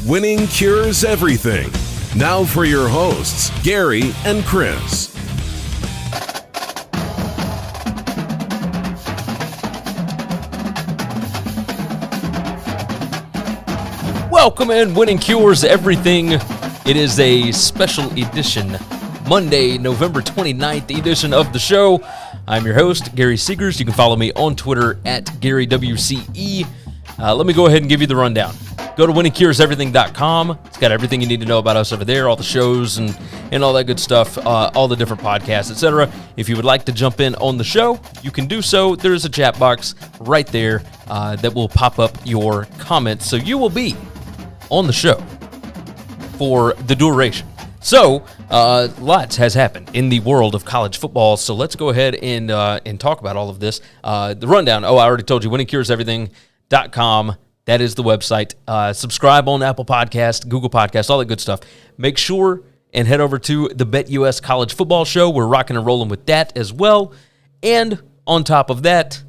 Winning cures everything. Now for your hosts, Gary and Chris. Welcome in, Winning Cures Everything. It is a special edition, Monday, November 29th edition of the show. I'm your host, Gary Seegers. You can follow me on Twitter at GaryWCE. Let me go ahead and give you the rundown. Go to winningcureseverything.com. It's got everything you need to know about us over there, all the shows and all that good stuff, all the different podcasts, etc. If you would like to jump in on the show, you can do so. There is a chat box right there that will pop up your comments. So you will be on the show for the duration. So, lots has happened in the world of college football, so let's go ahead and talk about all of this. The rundown, I already told you, winningcureseverything.com. That is the website. Subscribe on Apple Podcasts, Google Podcasts, all that good stuff. Make sure and head over to the BetUS College Football Show. We're rocking and rolling with that as well. And on top of that,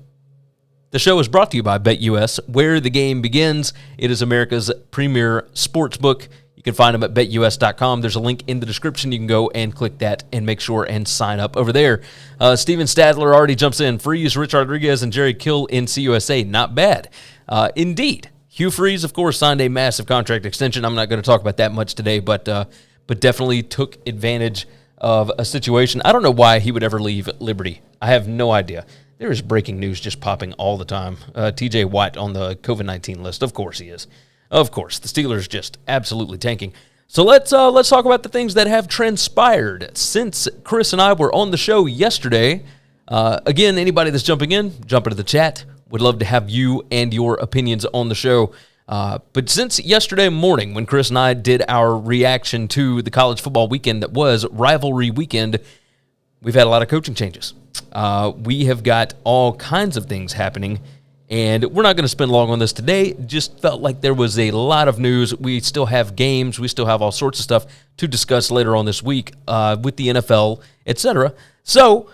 the show is brought to you by BetUS, where the game begins. It is America's premier sports book. You can find them at betus.com. There's a link in the description. You can go and click that and make sure and sign up over there. Steven Stadler already jumps in. Freeze, Rich Rodriguez, and Jerry Kill in CUSA. Not bad. Indeed. Hugh Freeze, of course, signed a massive contract extension. I'm not going to talk about that much today, but definitely took advantage of a situation. I don't know why he would ever leave Liberty. I have no idea. There is breaking news just popping all the time. TJ Watt on the COVID-19 list. Of course he is. Of course, the Steelers just absolutely tanking. So let's talk about the things that have transpired since Chris and I were on the show yesterday. Again, anybody that's jumping in, jump into the chat. Would love to have you and your opinions on the show. But since yesterday morning, when Chris and I did our reaction to the college football weekend that was rivalry weekend, we've had a lot of coaching changes. We have got all kinds of things happening. And we're not going to spend long on this today. Just felt like there was a lot of news. We still have games. We still have all sorts of stuff to discuss later on this week with the NFL, etc. So,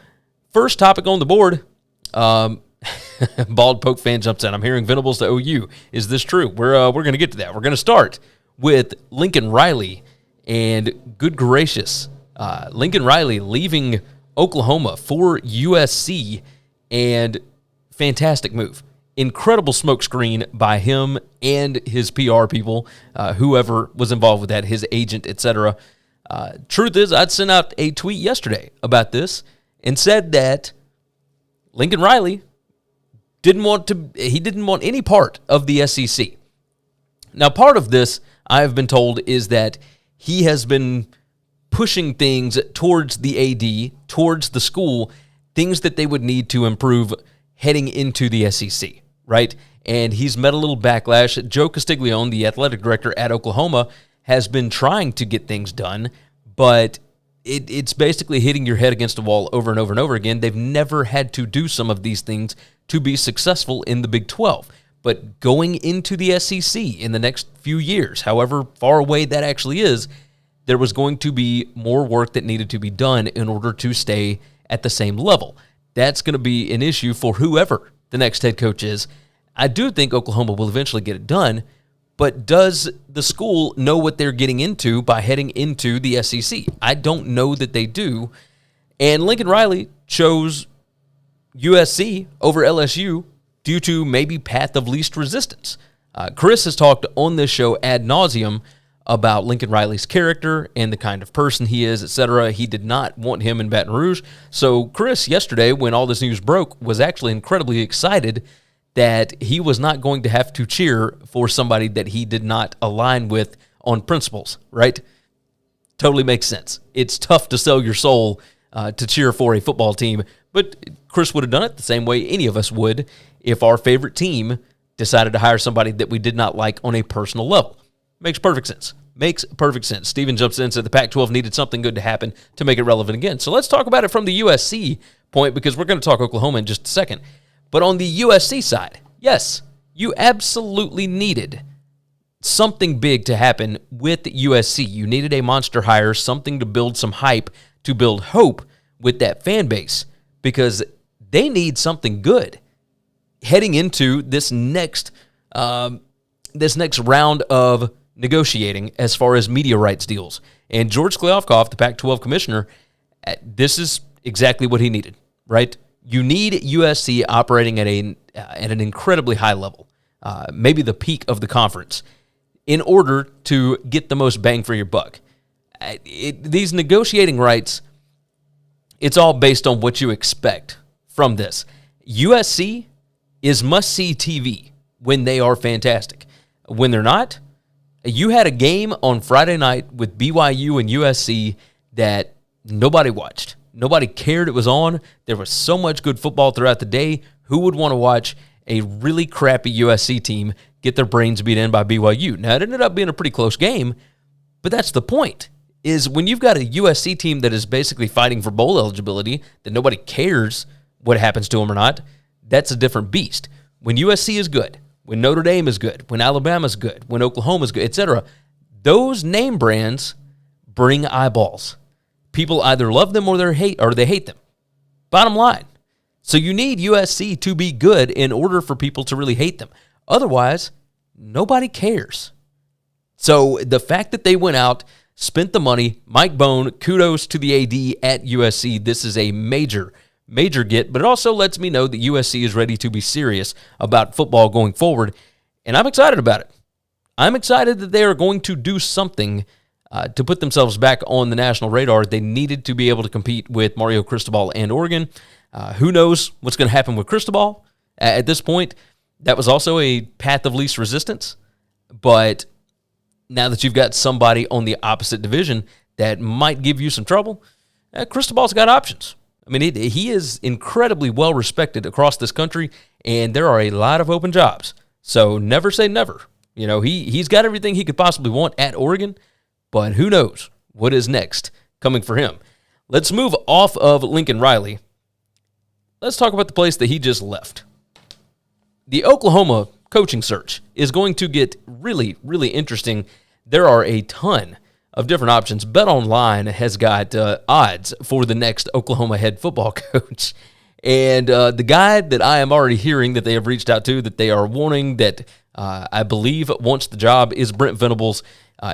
first topic on the board, Bald Poke fan jumps in. I'm hearing Venables to OU. Is this true? We're going to get to that. We're going to start with Lincoln Riley. And good gracious, Lincoln Riley leaving Oklahoma for USC, and fantastic move. Incredible smokescreen by him and his PR people, whoever was involved with that, his agent, etc. Truth is, I'd sent out a tweet yesterday about this and said that Lincoln Riley didn't want any part of the SEC. Now, part of this, I have been told, is that he has been pushing things towards the AD, towards the school, things that they would need to improve heading into the SEC. Right? And he's met a little backlash. Joe Castiglione, the athletic director at Oklahoma, has been trying to get things done, but it's basically hitting your head against a wall over and over and over again. They've never had to do some of these things to be successful in the Big 12. But going into the SEC in the next few years, however far away that actually is, there was going to be more work that needed to be done in order to stay at the same level. That's going to be an issue for whoever the next head coach is. I do think Oklahoma will eventually get it done, but does the school know what they're getting into by heading into the SEC? I don't know that they do. And Lincoln Riley chose USC over LSU due to maybe path of least resistance. Chris has talked on this show ad nauseum about Lincoln Riley's character and the kind of person he is, etc. He did not want him in Baton Rouge. So Chris, yesterday, when all this news broke, was actually incredibly excited that he was not going to have to cheer for somebody that he did not align with on principles, right? Totally makes sense. It's tough to sell your soul to cheer for a football team, but Chris would have done it the same way any of us would if our favorite team decided to hire somebody that we did not like on a personal level. Makes perfect sense. Makes perfect sense. Steven jumps in and said the Pac-12 needed something good to happen to make it relevant again. So let's talk about it from the USC point, because we're going to talk Oklahoma in just a second. But on the USC side, yes, you absolutely needed something big to happen with USC. You needed a monster hire, something to build some hype, to build hope with that fan base, because they need something good heading into this next round of negotiating as far as media rights deals. And George Kliavkoff, the Pac-12 commissioner, this is exactly what he needed, right? You need USC operating at an incredibly high level, maybe the peak of the conference, in order to get the most bang for your buck. These negotiating rights, it's all based on what you expect from this. USC is must-see TV when they are fantastic. When they're not, you had a game on Friday night with BYU and USC that nobody watched. Nobody cared it was on. There was so much good football throughout the day. Who would want to watch a really crappy USC team get their brains beat in by BYU? Now, it ended up being a pretty close game, but that's the point, is when you've got a USC team that is basically fighting for bowl eligibility, that nobody cares what happens to them or not, that's a different beast. When USC is good, when Notre Dame is good, when Alabama's good, when Oklahoma's good, etc., those name brands bring eyeballs. People either love them or they hate them. Bottom line. So you need USC to be good in order for people to really hate them. Otherwise, nobody cares. So the fact that they went out, spent the money, Mike Bone, kudos to the AD at USC. This is a major get, but it also lets me know that USC is ready to be serious about football going forward, and I'm excited about it. I'm excited that they are going to do something to put themselves back on the national radar. They needed to be able to compete with Mario Cristobal and Oregon. Who knows what's going to happen with Cristobal at this point? That was also a path of least resistance, but now that you've got somebody on the opposite division that might give you some trouble, Cristobal's got options. I mean, he is incredibly well respected across this country, and there are a lot of open jobs. So never say never. You know, he's got everything he could possibly want at Oregon, but who knows what is next coming for him. Let's move off of Lincoln Riley. Let's talk about the place that he just left. The Oklahoma coaching search is going to get really, really interesting. There are a ton of different options. BetOnline has got odds for the next Oklahoma head football coach. And the guy that I am already hearing that they have reached out to, that they are wanting, that I believe wants the job, is Brent Venables.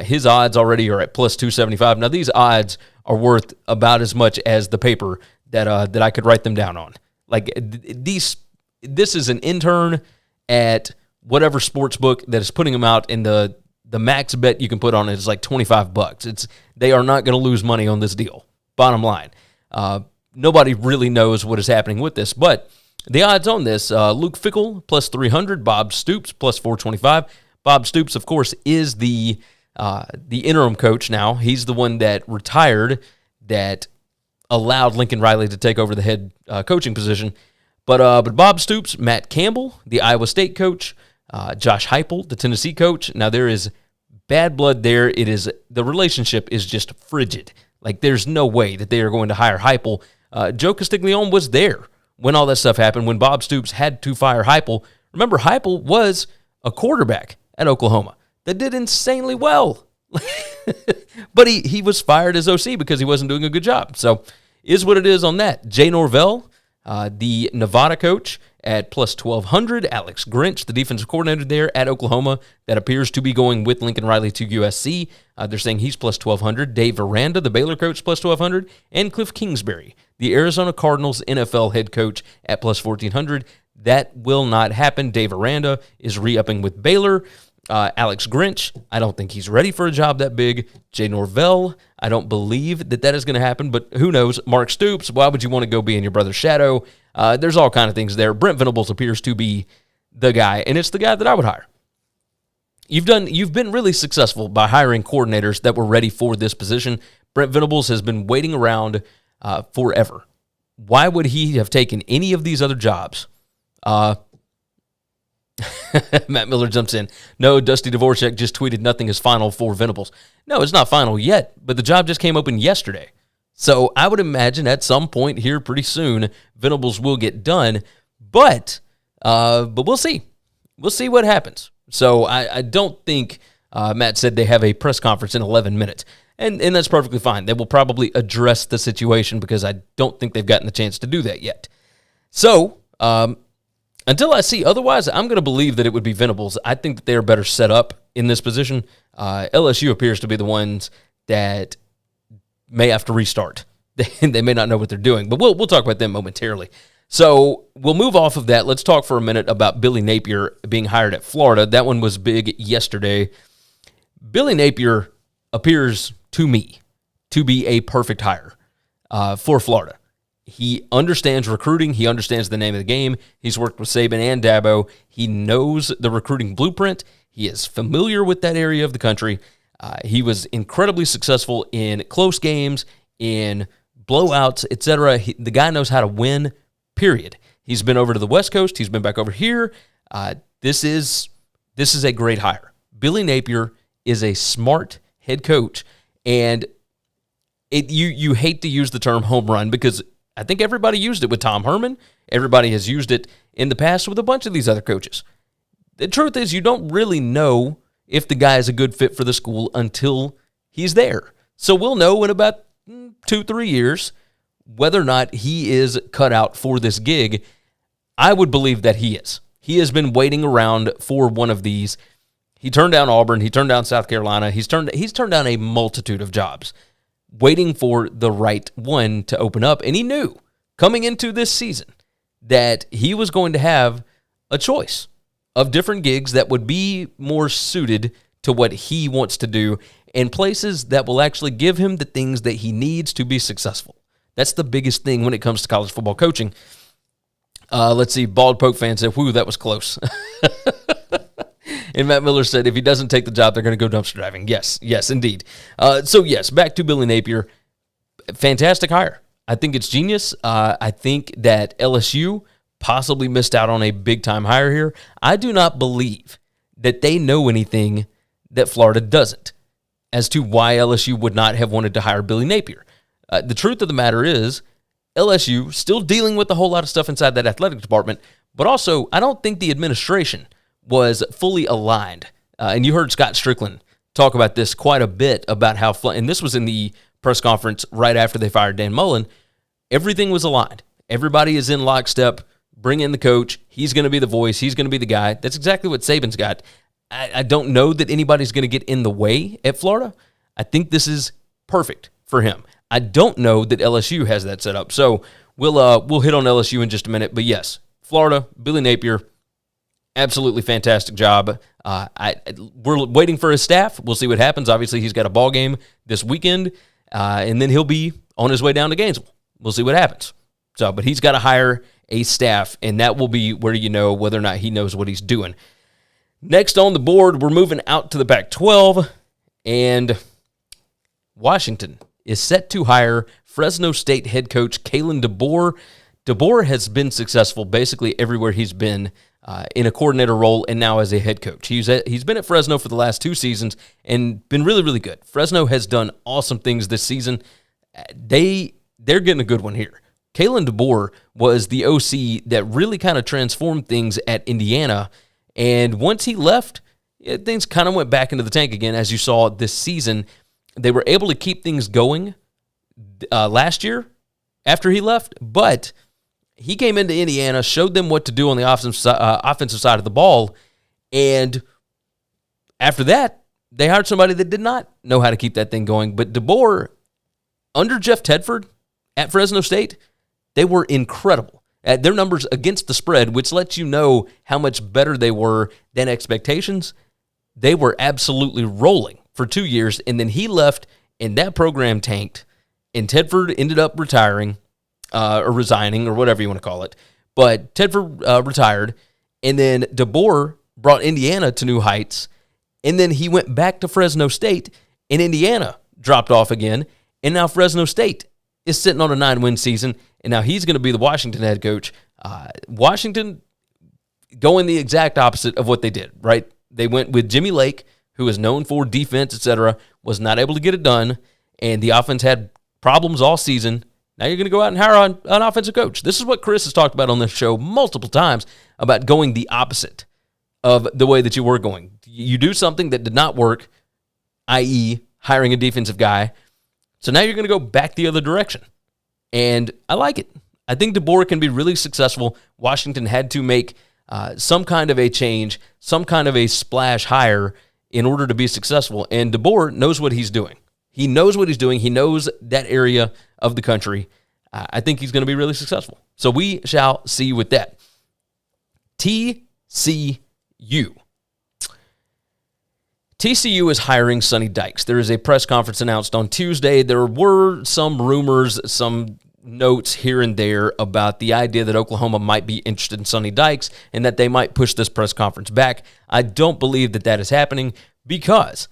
His odds already are at plus 275. Now, these odds are worth about as much as the paper that I could write them down on. Like, this is an intern at whatever sports book that is putting them out, and the max bet you can put on it is like $25. They are not going to lose money on this deal. Bottom line. Nobody really knows what is happening with this, but the odds on this, Luke Fickell, plus 300, Bob Stoops, plus 425. Bob Stoops, of course, is the interim coach now. He's the one that retired, that allowed Lincoln Riley to take over the head coaching position. But Bob Stoops, Matt Campbell, the Iowa State coach, Josh Heupel, the Tennessee coach. Now, there is bad blood there. The relationship is just frigid. Like, there's no way that they are going to hire Heupel. Joe Castiglione was there when all that stuff happened, when Bob Stoops had to fire Heupel. Remember, Heupel was a quarterback at Oklahoma that did insanely well. But he was fired as OC because he wasn't doing a good job. So, is what it is on that. Jay Norvell, the Nevada coach, at plus 1,200. Alex Grinch, the defensive coordinator there at Oklahoma, that appears to be going with Lincoln Riley to USC. They're saying he's plus 1,200. Dave Aranda, the Baylor coach, plus 1,200. And Cliff Kingsbury, the Arizona Cardinals NFL head coach, at plus 1,400. That will not happen. Dave Aranda is re-upping with Baylor. Alex Grinch, I don't think he's ready for a job that big. Jay Norvell, I don't believe that is going to happen, but who knows? Mark Stoops, why would you want to go be in your brother's shadow? There's all kind of things there. Brent Venables appears to be the guy, and it's the guy that I would hire. You've been really successful by hiring coordinators that were ready for this position. Brent Venables has been waiting around forever. Why would he have taken any of these other jobs? Matt Miller jumps in. No, Dusty Dvorak just tweeted nothing is final for Venables. No, it's not final yet, but the job just came open yesterday. So I would imagine at some point here pretty soon, Venables will get done, but we'll see. We'll see what happens. So I don't think Matt said they have a press conference in 11 minutes, and that's perfectly fine. They will probably address the situation because I don't think they've gotten the chance to do that yet. So until I see otherwise, I'm going to believe that it would be Venables. I think that they are better set up in this position. LSU appears to be the ones that may have to restart. They may not know what they're doing, but we'll talk about them momentarily. So we'll move off of that. Let's talk for a minute about Billy Napier being hired at Florida. That one was big yesterday. Billy Napier appears to me to be a perfect hire for Florida. He understands recruiting. He understands the name of the game. He's worked with Saban and Dabo. He knows the recruiting blueprint. He is familiar with that area of the country. He was incredibly successful in close games, in blowouts, etc. The guy knows how to win, period. He's been over to the West Coast. He's been back over here. This is a great hire. Billy Napier is a smart head coach, and you hate to use the term home run because I think everybody used it with Tom Herman. Everybody has used it in the past with a bunch of these other coaches. The truth is you don't really know if the guy is a good fit for the school until he's there. So we'll know in about 2-3 years whether or not he is cut out for this gig. I would believe that he is. He has been waiting around for one of these. He turned down Auburn. He turned down South Carolina. He's turned down a multitude of jobs, waiting for the right one to open up. And he knew coming into this season that he was going to have a choice of different gigs that would be more suited to what he wants to do and places that will actually give him the things that he needs to be successful. That's the biggest thing when it comes to college football coaching. Let's see, Bald Poke fan said, whew, that was close. And Matt Miller said, if he doesn't take the job, they're going to go dumpster driving. Yes, indeed. So, yes, back to Billy Napier. Fantastic hire. I think it's genius. I think that LSU possibly missed out on a big-time hire here. I do not believe that they know anything that Florida doesn't as to why LSU would not have wanted to hire Billy Napier. The truth of the matter is LSU still dealing with a whole lot of stuff inside that athletic department, but also I don't think the administration was fully aligned. And you heard Scott Strickland talk about this quite a bit, about how, and this was in the press conference right after they fired Dan Mullen, everything was aligned. Everybody is in lockstep. Bring in the coach. He's going to be the voice. He's going to be the guy. That's exactly what Saban's got. I don't know that anybody's going to get in the way at Florida. I think this is perfect for him. I don't know that LSU has that set up. So we'll hit on LSU in just a minute. But yes, Florida, Billy Napier, absolutely fantastic job. We're waiting for his staff. We'll see what happens. Obviously, he's got a ball game this weekend, and then he'll be on his way down to Gainesville. We'll see what happens. But he's got to hire a staff, and that will be where you know whether or not he knows what he's doing. Next on the board, we're moving out to the Pac-12, and Washington is set to hire Fresno State head coach Kalen DeBoer. DeBoer has been successful basically everywhere he's been in a coordinator role and now as a head coach. He's been at Fresno for the last 2 seasons and been really, really good. Fresno has done awesome things this season. They're getting a good one here. Kalen DeBoer was the OC that really kind of transformed things at Indiana, and once he left, things kind of went back into the tank again, as you saw this season. They were able to keep things going last year after he left, but he came into Indiana, showed them what to do on the offensive side of the ball, and after that, they hired somebody that did not know how to keep that thing going. But DeBoer, under Jeff Tedford at Fresno State, they were incredible at their numbers against the spread, which lets you know how much better they were than expectations. They were absolutely rolling for 2 years, and then he left, and that program tanked, and Tedford ended up retiring, or resigning, or whatever you want to call it. But Tedford retired, and then DeBoer brought Indiana to new heights, and then he went back to Fresno State, and Indiana dropped off again, and now Fresno State is sitting on a 9-win season, and now he's going to be the Washington head coach. Washington going the exact opposite of what they did, right? They went with Jimmy Lake, who is known for defense, etc., was not able to get it done, and the offense had problems all season. Now you're going to go out and hire an offensive coach. This is what Chris has talked about on this show multiple times, about going the opposite of the way that you were going. You do something that did not work, i.e. hiring a defensive guy, so now you're going to go back the other direction. And I like it. I think DeBoer can be really successful. Washington had to make some kind of a change, some kind of a splash hire in order to be successful. And DeBoer knows what he's doing. He knows what he's doing. He knows that area of the country. I think he's going to be really successful. So we shall see with that. TCU. TCU is hiring Sonny Dykes. There is a press conference announced on Tuesday. There were some rumors, some notes here and there about the idea that Oklahoma might be interested in Sonny Dykes and that they might push this press conference back. I don't believe that is happening because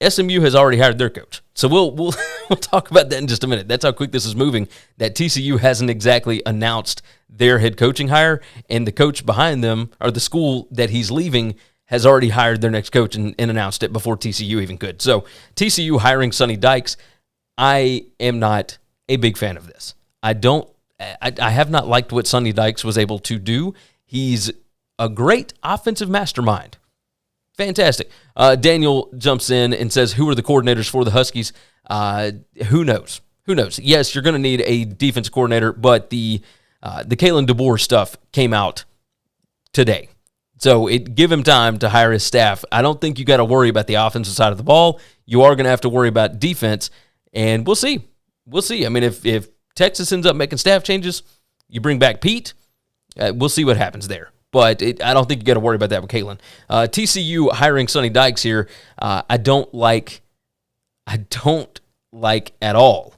SMU has already hired their coach. So we'll talk about that in just a minute. That's how quick this is moving, that TCU hasn't exactly announced their head coaching hire, and the coach behind them, or the school that he's leaving, has already hired their next coach and announced it before TCU even could. So TCU hiring Sonny Dykes, I am not a big fan of this. I have not liked what Sonny Dykes was able to do. He's a great offensive mastermind. Fantastic. Daniel jumps in and says, who are the coordinators for the Huskies? Who knows? Who knows? Yes, you're going to need a defensive coordinator, but the Kalen DeBoer stuff came out today. So give him time to hire his staff. I don't think you got to worry about the offensive side of the ball. You are going to have to worry about defense, and we'll see. We'll see. I mean, if Texas ends up making staff changes, you bring back Pete, we'll see what happens there. But I don't think you got to worry about that with Kalen. TCU hiring Sonny Dykes here, I don't like at all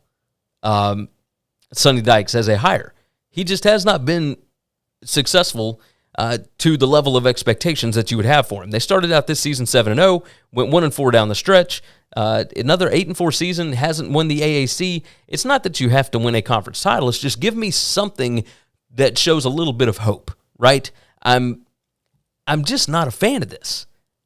Sonny Dykes as a hire. He just has not been successful to the level of expectations that you would have for him. They started out this season 7-0, went 1-4 down the stretch. Another 8-4 season, hasn't won the AAC. It's not that you have to win a conference title. It's just give me something that shows a little bit of hope, right? I'm just not a fan of this.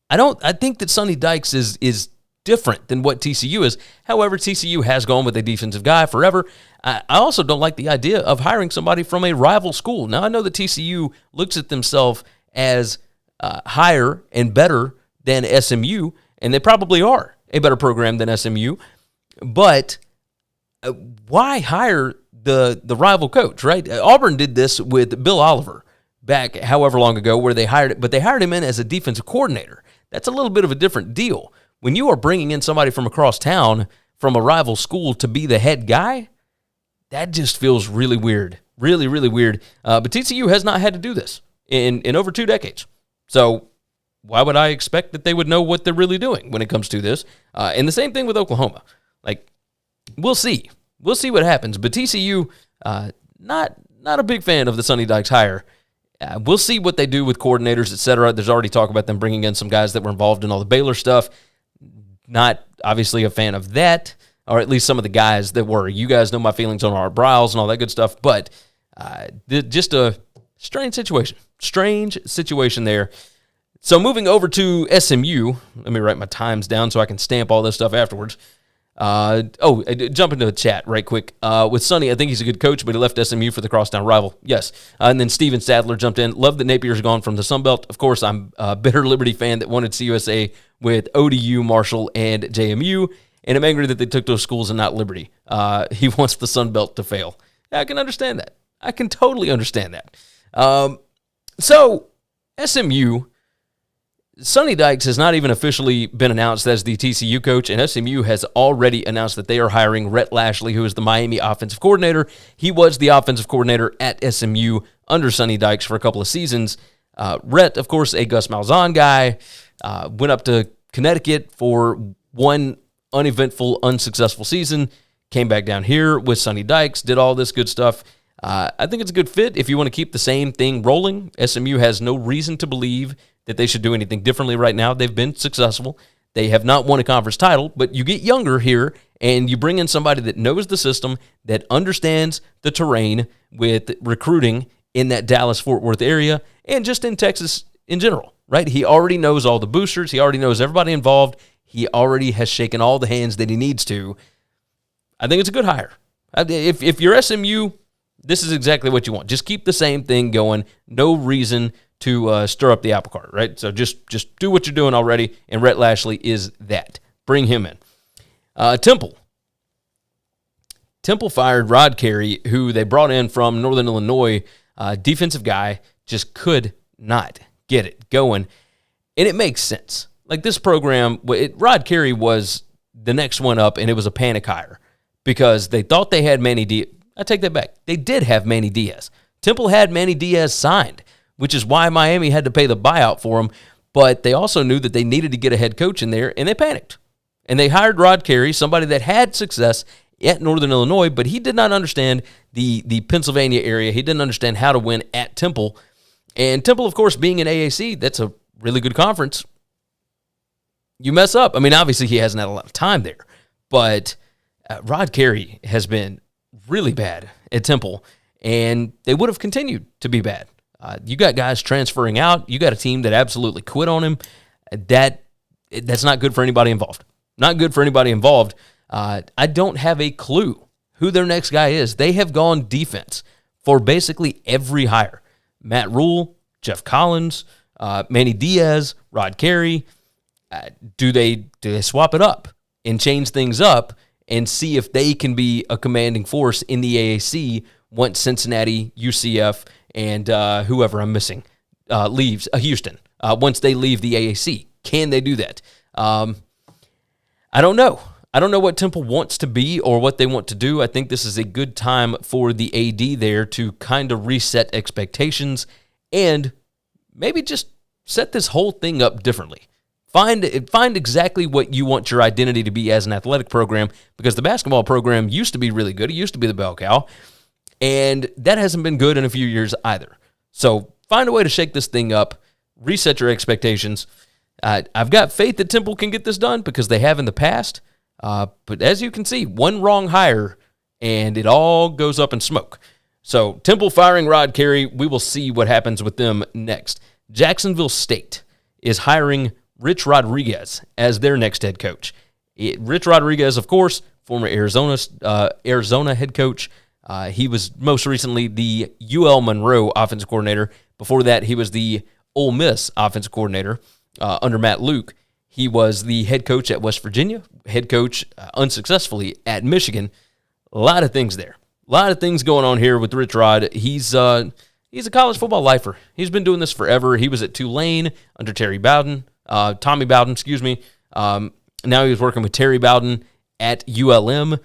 I think that Sonny Dykes is different than what TCU is. However, TCU has gone with a defensive guy forever. I also don't like the idea of hiring somebody from a rival school. Now, I know that TCU looks at themselves as higher and better than SMU, and they probably are a better program than SMU. But why hire the rival coach, right? Auburn did this with Bill Oliver back however long ago, where they hired him in as a defensive coordinator. That's a little bit of a different deal. When you are bringing in somebody from across town from a rival school to be the head guy, that just feels really weird. Really, really weird. But TCU has not had to do this in over 2 decades. So why would I expect that they would know what they're really doing when it comes to this? And the same thing with Oklahoma. Like, we'll see. We'll see what happens. But TCU, not a big fan of the Sonny Dykes hire. We'll see what they do with coordinators, et cetera. There's already talk about them bringing in some guys that were involved in all the Baylor stuff. Not obviously a fan of that, or at least some of the guys that were. You guys know my feelings on Art Briles and all that good stuff, but just a strange situation. Strange situation there. So moving over to SMU, let me write my times down so I can stamp all this stuff afterwards. Jump into the chat right quick. With Sonny, I think he's a good coach, but he left SMU for the crosstown rival. Yes. And then Steven Sadler jumped in. Love that Napier's gone from the Sun Belt. Of course, I'm a bitter Liberty fan that wanted CUSA with ODU, Marshall, and JMU, and I'm angry that they took those schools and not Liberty. He wants the Sun Belt to fail. Yeah, I can understand that. I can totally understand that. So, SMU, Sonny Dykes has not even officially been announced as the TCU coach, and SMU has already announced that they are hiring Rhett Lashlee, who is the Miami offensive coordinator. He was the offensive coordinator at SMU under Sonny Dykes for a couple of seasons. Rhett, of course, a Gus Malzahn guy, went up to Connecticut for one uneventful, unsuccessful season, came back down here with Sonny Dykes, did all this good stuff. I think it's a good fit if you want to keep the same thing rolling. SMU has no reason to believe that they should do anything differently right now. They've been successful. They have not won a conference title, but you get younger here, and you bring in somebody that knows the system, that understands the terrain with recruiting in that Dallas-Fort Worth area, and just in Texas in general, right? He already knows all the boosters. He already knows everybody involved. He already has shaken all the hands that he needs to. I think it's a good hire. If you're SMU, this is exactly what you want. Just keep the same thing going. No reason to stir up the apple cart, right? So just do what you're doing already, and Rhett Lashlee is that. Bring him in. Temple fired Rod Carey, who they brought in from Northern Illinois, defensive guy, just could not get it going. And it makes sense. Like this program, Rod Carey was the next one up, and it was a panic hire because they thought they had Manny Diaz. I take that back. They did have Manny Diaz. Temple had Manny Diaz signed, which is why Miami had to pay the buyout for him. But they also knew that they needed to get a head coach in there, and they panicked. And they hired Rod Carey, somebody that had success at Northern Illinois, but he did not understand the Pennsylvania area. He didn't understand how to win at Temple. And Temple, of course, being an AAC, that's a really good conference. You mess up. I mean, obviously he hasn't had a lot of time there, but Rod Carey has been really bad at Temple, and they would have continued to be bad. You got guys transferring out. You got a team that absolutely quit on him. That's not good for anybody involved. Not good for anybody involved. I don't have a clue who their next guy is. They have gone defense for basically every hire. Matt Rule, Jeff Collins, Manny Diaz, Rod Carey. Do they swap it up and change things up and see if they can be a commanding force in the AAC once Cincinnati, UCF, and whoever I'm missing leaves, Houston, once they leave the AAC? Can they do that? I don't know. I don't know what Temple wants to be or what they want to do. I think this is a good time for the AD there to kind of reset expectations and maybe just set this whole thing up differently. Find exactly what you want your identity to be as an athletic program, because the basketball program used to be really good. It used to be the bell cow, and that hasn't been good in a few years either. So find a way to shake this thing up, reset your expectations. I've got faith that Temple can get this done because they have in the past. But as you can see, one wrong hire, and it all goes up in smoke. So Temple firing Rod Carey, we will see what happens with them next. Jacksonville State is hiring Rich Rodriguez as their next head coach. Rich Rodriguez, of course, former Arizona head coach. He was most recently the UL Monroe offensive coordinator. Before that, he was the Ole Miss offensive coordinator under Matt Luke. He was the head coach at West Virginia, head coach unsuccessfully at Michigan. A lot of things there. A lot of things going on here with Rich Rod. He's a college football lifer. He's been doing this forever. He was at Tulane under Tommy Bowden, now he's working with Terry Bowden at ULM.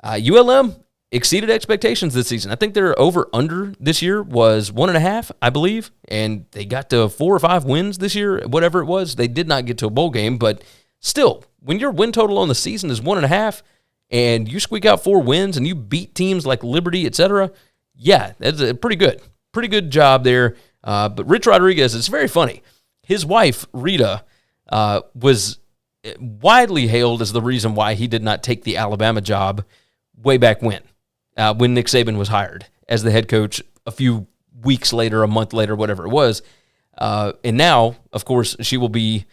ULM exceeded expectations this season. I think their over-under this year was 1.5, I believe, and they got to 4 or 5 wins this year, whatever it was. They did not get to a bowl game, but still, when your win total on the season is 1.5 and you squeak out 4 wins and you beat teams like Liberty, etc., yeah, that's a pretty good job there. But Rich Rodriguez, it's very funny. His wife, Rita, was widely hailed as the reason why he did not take the Alabama job way back when Nick Saban was hired as the head coach a few weeks later, a month later, whatever it was. And now, of course, she will be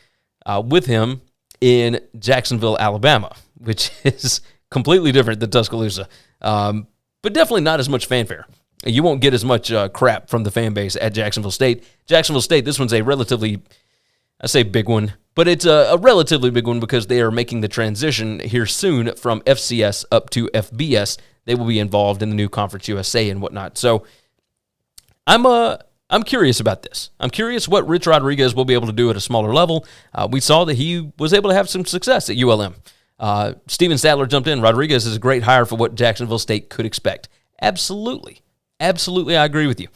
with him in Jacksonville, Alabama, which is completely different than Tuscaloosa, but definitely not as much fanfare. You won't get as much crap from the fan base at Jacksonville State. Jacksonville State, this one's a relatively, I say big one, but it's a relatively big one because they are making the transition here soon from FCS up to FBS. They will be involved in the new Conference USA and whatnot. So I'm curious about this. I'm curious what Rich Rodriguez will be able to do at a smaller level. We saw that he was able to have some success at ULM. Steven Sadler jumped in. Rodriguez is a great hire for what Jacksonville State could expect. Absolutely, I agree with you.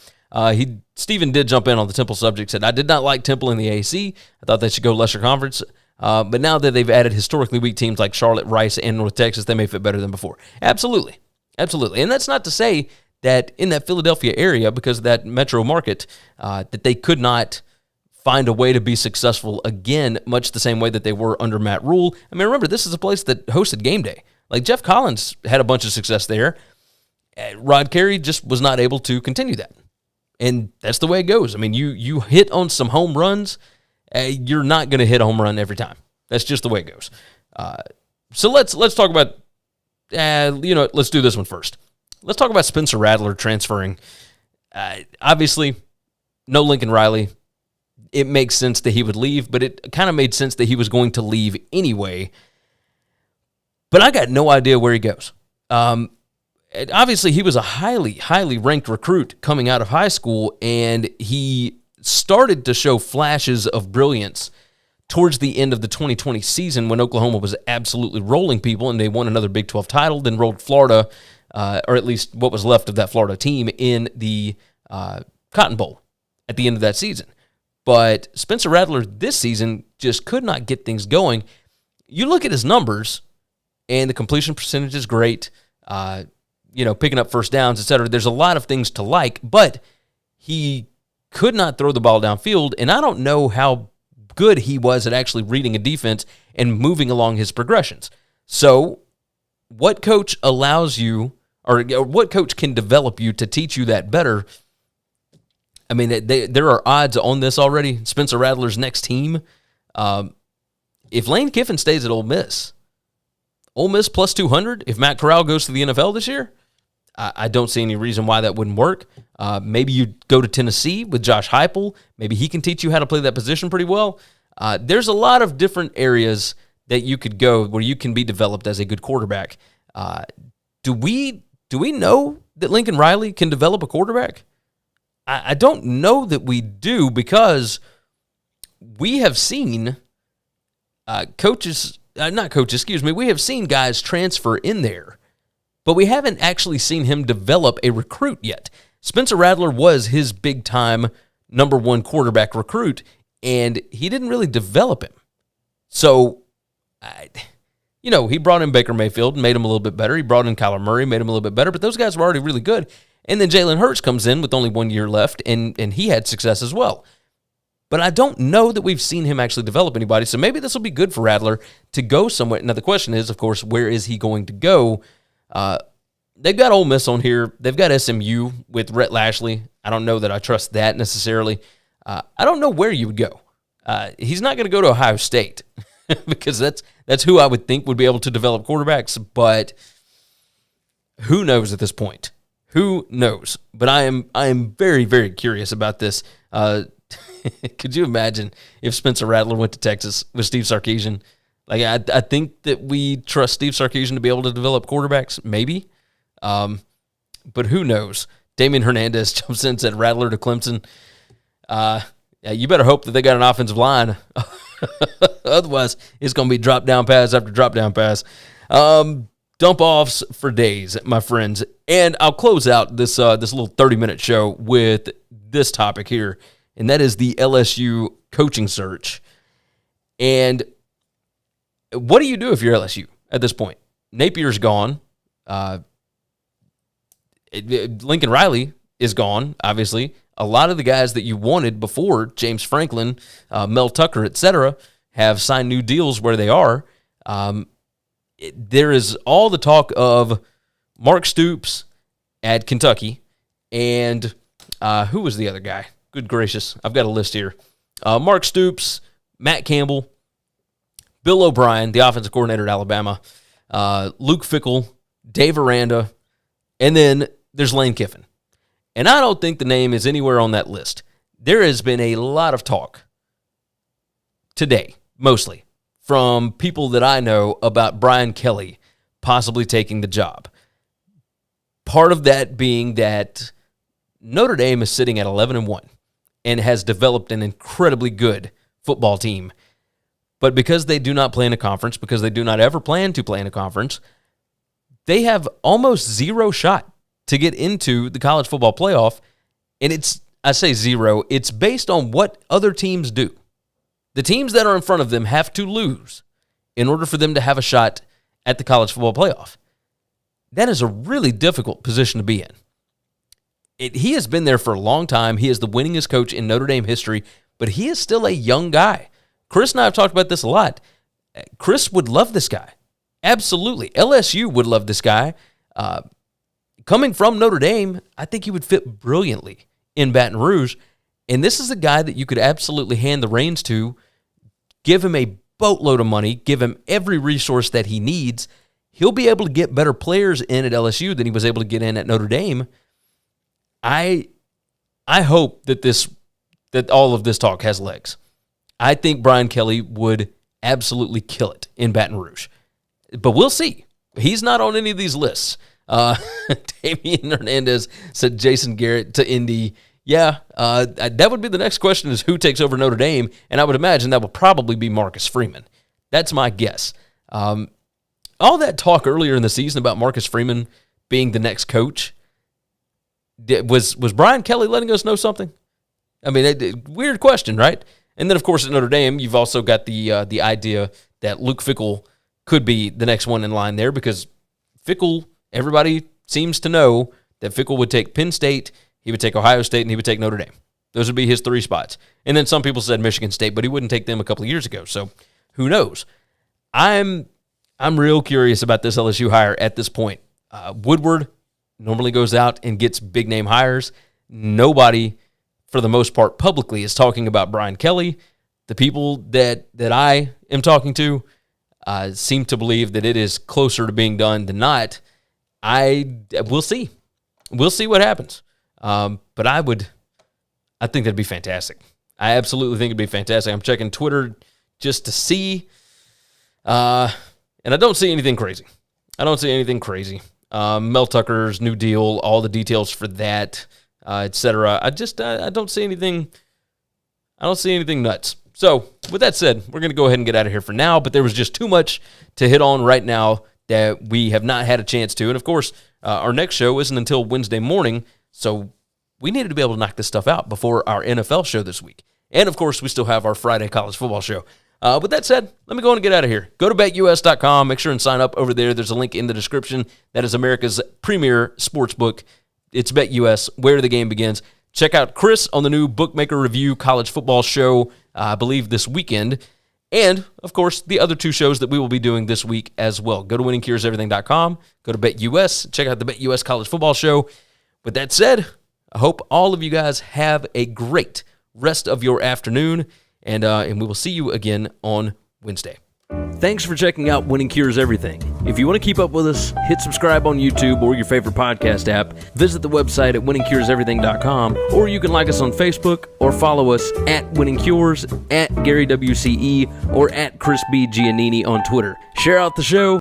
Steven did jump in on the Temple subject, said, I did not like Temple in the AAC. I thought they should go lesser conference. But now that they've added historically weak teams like Charlotte, Rice, and North Texas, they may fit better than before. Absolutely. And that's not to say that in that Philadelphia area, because of that metro market, that they could not find a way to be successful again, much the same way that they were under Matt Rule. I mean, remember, this is a place that hosted game day. Like, Jeff Collins had a bunch of success there. Rod Carey just was not able to continue that. And that's the way it goes. I mean, you hit on some home runs, you're not going to hit a home run every time. That's just the way it goes. So let's talk about, let's do this one first. Let's talk about Spencer Rattler transferring. Obviously, no Lincoln Riley. It makes sense that he would leave, but it kind of made sense that he was going to leave anyway. But I got no idea where he goes. Obviously, he was a highly, highly ranked recruit coming out of high school, and he started to show flashes of brilliance towards the end of the 2020 season when Oklahoma was absolutely rolling people and they won another Big 12 title, then rolled Florida, or at least what was left of that Florida team, in the Cotton Bowl at the end of that season. But Spencer Rattler this season just could not get things going. You look at his numbers, and the completion percentage is great, picking up first downs, etc. There's a lot of things to like, but he could not throw the ball downfield, and I don't know how good he was at actually reading a defense and moving along his progressions. So what coach allows you, or what coach can develop you to teach you that better? I mean, there are odds on this already. Spencer Rattler's next team, if Lane Kiffin stays at Ole Miss plus 200, if Matt Corral goes to the NFL this year, I don't see any reason why that wouldn't work. Maybe you go to Tennessee with Josh Heupel. Maybe he can teach you how to play that position pretty well. There's a lot of different areas that you could go where you can be developed as a good quarterback. Do we know that Lincoln Riley can develop a quarterback? I don't know that we do, because we have seen we have seen guys transfer in there, but we haven't actually seen him develop a recruit yet. Spencer Rattler was his big-time number one quarterback recruit, and he didn't really develop him. So, he brought in Baker Mayfield and made him a little bit better. He brought in Kyler Murray, made him a little bit better, but those guys were already really good. And then Jalen Hurts comes in with only 1 year left, and he had success as well. But I don't know that we've seen him actually develop anybody, so maybe this will be good for Rattler to go somewhere. Now, the question is, of course, where is he going to go? They've got Ole Miss on here. They've got SMU with Rhett Lashlee. I don't know that I trust that necessarily. I don't know where you would go. He's not going to go to Ohio State because that's who I would think would be able to develop quarterbacks, but who knows at this point? Who knows? But I am very, very curious about this. Could you imagine if Spencer Rattler went to Texas with Steve Sarkisian? Like, I think that we trust Steve Sarkisian to be able to develop quarterbacks, maybe. But who knows? Damian Hernandez jumps in and said Rattler to Clemson. You better hope that they got an offensive line. Otherwise, it's going to be drop-down pass after drop-down pass. Dump-offs for days, my friends. And I'll close out this little 30-minute show with this topic here, and that is the LSU coaching search. And what do you do if you're LSU at this point? Napier's gone. Lincoln Riley is gone, obviously. A lot of the guys that you wanted before, James Franklin, Mel Tucker, etc., have signed new deals where they are. There is all the talk of Mark Stoops at Kentucky, and who was the other guy? Good gracious, I've got a list here. Mark Stoops, Matt Campbell, Bill O'Brien, the offensive coordinator at Alabama, Luke Fickell, Dave Aranda, and then there's Lane Kiffin. And I don't think the name is anywhere on that list. There has been a lot of talk today, mostly, from people that I know about Brian Kelly possibly taking the job. Part of that being that Notre Dame is sitting at 11-1 and has developed an incredibly good football team. But because they do not play in a conference, because they do not ever plan to play in a conference, they have almost zero shot to get into the college football playoff. And I say zero, it's based on what other teams do. The teams that are in front of them have to lose in order for them to have a shot at the college football playoff. That is a really difficult position to be in. He has been there for a long time. He is the winningest coach in Notre Dame history, but he is still a young guy. Chris and I have talked about this a lot. Chris would love this guy. Absolutely. LSU would love this guy. Coming from Notre Dame, I think he would fit brilliantly in Baton Rouge. And this is a guy that you could absolutely hand the reins to, give him a boatload of money, give him every resource that he needs. He'll be able to get better players in at LSU than he was able to get in at Notre Dame. I hope that all of this talk has legs. I think Brian Kelly would absolutely kill it in Baton Rouge. But we'll see. He's not on any of these lists. Damian Hernandez said Jason Garrett to Indy. Yeah, that would be the next question is who takes over Notre Dame, and I would imagine that will probably be Marcus Freeman. That's my guess. All that talk earlier in the season about Marcus Freeman being the next coach, was Brian Kelly letting us know something? I mean, weird question, right? And then, of course, at Notre Dame, you've also got the idea that Luke Fickell could be the next one in line there because Fickell, everybody seems to know that Fickell would take Penn State, he would take Ohio State, and he would take Notre Dame. Those would be his 3 spots. And then some people said Michigan State, but he wouldn't take them a couple of years ago. So who knows? I'm real curious about this LSU hire at this point. Woodward normally goes out and gets big-name hires. Nobody, for the most part, publicly is talking about Brian Kelly. The people that I am talking to seem to believe that it is closer to being done than not. We'll see. We'll see what happens. But I think that'd be fantastic. I absolutely think it'd be fantastic. I'm checking Twitter just to see, and I don't see anything crazy. Mel Tucker's new deal, all the details for that, etc. I don't see anything. I don't see anything nuts. So, with that said, we're going to go ahead and get out of here for now, but there was just too much to hit on right now that we have not had a chance to. And, of course, our next show isn't until Wednesday morning, so we needed to be able to knock this stuff out before our NFL show this week. And, of course, we still have our Friday college football show. With that said, let me go on and get out of here. Go to BetUS.com. Make sure and sign up over there. There's a link in the description. That is America's premier sports book. It's BetUS, where the game begins. Check out Chris on the new Bookmaker Review college football show, I believe this weekend. And, of course, the other 2 shows that we will be doing this week as well. Go to winningcureseverything.com. Go to BetUS. Check out the BetUS college football show. With that said, I hope all of you guys have a great rest of your afternoon. And we will see you again on Wednesday. Thanks for checking out Winning Cures Everything. If you want to keep up with us, hit subscribe on YouTube or your favorite podcast app. Visit the website at winningcureseverything.com, or you can like us on Facebook or follow us at Winning Cures, at Gary WCE, or at Chris B. Giannini on Twitter. Share out the show.